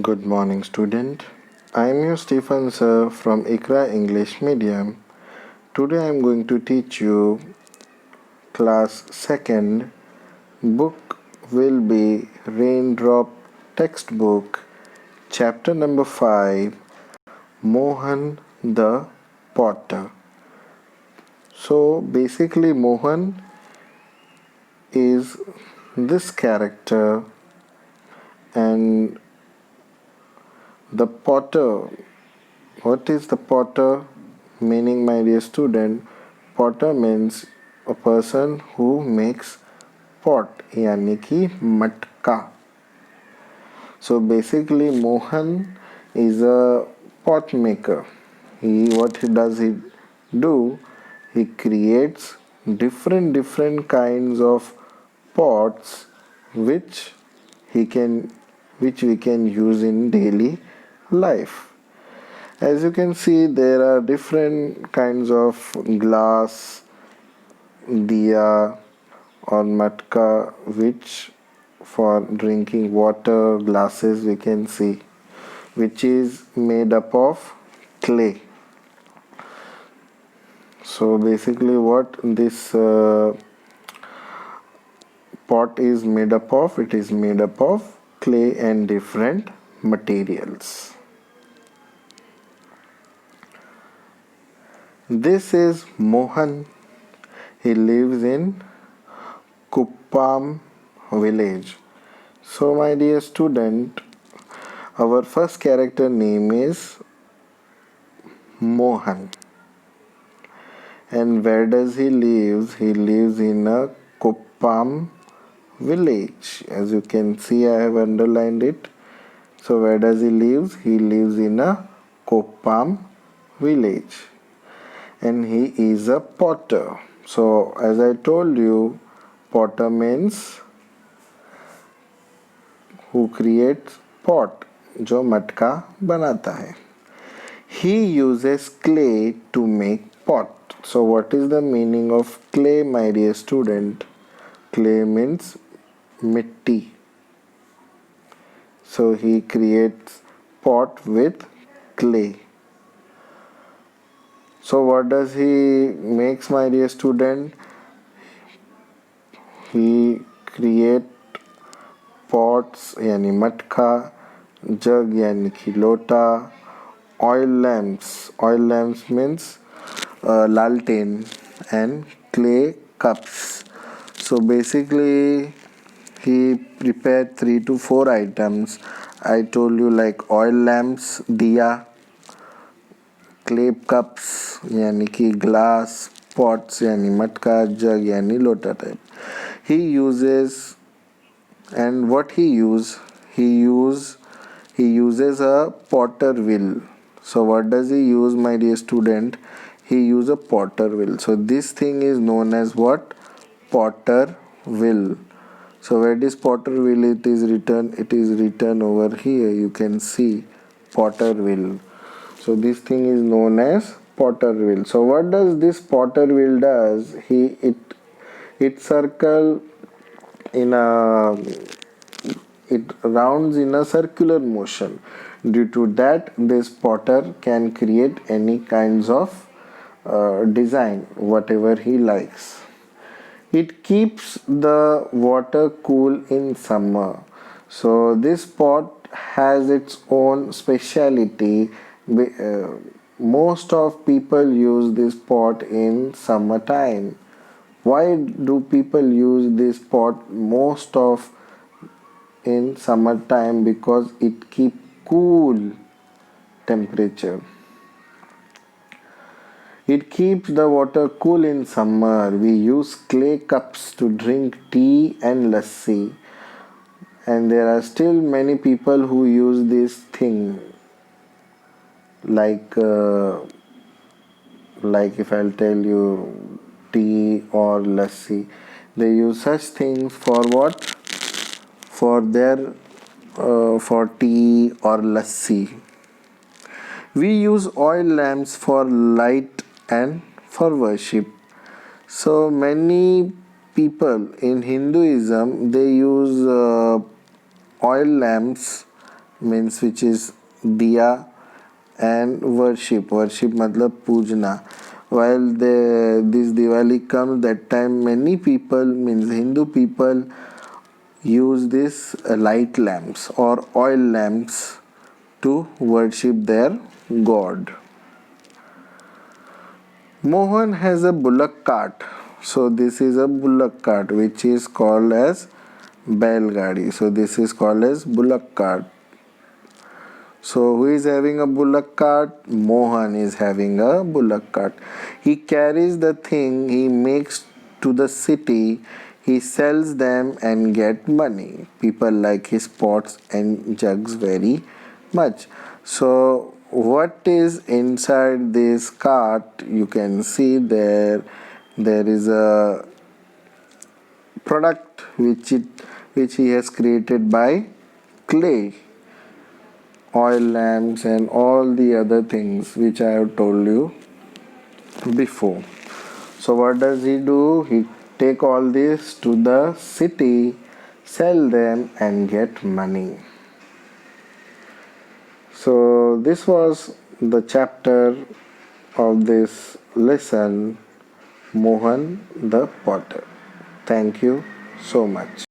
Good morning, student. I am your Stephen sir from ICRA English Medium. Today I am going to teach you class 2nd. Book will be Raindrop textbook, chapter number 5, Mohan the Potter. So basically Mohan is this character, and the potter. What is the potter? Meaning, my dear student, potter means a person who makes pot, यानी कि मटका. So basically, Mohan is a pot maker. What he does, he do, he creates different kinds of pots, which he can, which we can use in daily life. As you can see, there are different kinds of glass, diya or matka, which for drinking water, glasses we can see, which is made up of clay. So basically what this pot is made up of, it is made up of clay and different materials. This is Mohan. He lives in Kuppam village. So my dear student, our first character name is Mohan. And where does he live? He lives in a Kuppam village. As you can see, I have underlined it. So where does he live? He lives in a Kuppam village. And he is a potter. So as I told you, potter means who creates pot, जो मटका बनाता है. He uses clay to make pot. So what is the meaning of clay, my dear student? Clay means mitti. So he creates pot with clay. So what does he makes, my dear student? He create pots यानी मटका, jug यानी कि लोटा, oil lamps means lalten, and clay cups. So basically he prepared 3 to 4 items. I told you, like oil lamps, diya, clay cups यानी कि glass, pots यानी मटका, jug यानी लोटा type. He uses, and what he uses a potter wheel. So what does he use, my dear student? He use a potter wheel. So this thing is known as what? Potter wheel. So where is potter wheel? It is written over here. You can see potter wheel. So this thing is known as potter wheel. So what does this potter wheel does? It circle in a it rounds in a circular motion. Due to that, this potter can create any kinds of design, whatever he likes. It keeps the water cool in summer. So this pot has its own speciality. Most of people use this pot in summertime. Why do people use this pot most of in summertime? Because it keep cool temperature. It keeps the water cool in summer. We use clay cups to drink tea and lassi, and there are still many people who use this thing, like if I'll tell you tea or lassi, they use such things for what? For their for tea or lassi. We use oil lamps for light and for worship. So many people in Hinduism, they use oil lamps means which is diya, and worship matlab pujna. While this Diwali comes, that time many people means Hindu people use this light lamps or oil lamps to worship their god. Mohan has a bullock cart. So this is a bullock cart which is called as Belgadi. So this is called as bullock cart. So who is having a bullock cart? Mohan is having a bullock cart. He carries the thing he makes to the city. He sells them and get money. People like his pots and jugs very much. So what is inside this cart? You can see there is a product which he has created by clay, oil lamps and all the other things which I have told you before. So what does he do? He take all this to the city, sell them and get money. So this was the chapter of this lesson, Mohan the Potter. Thank you so much.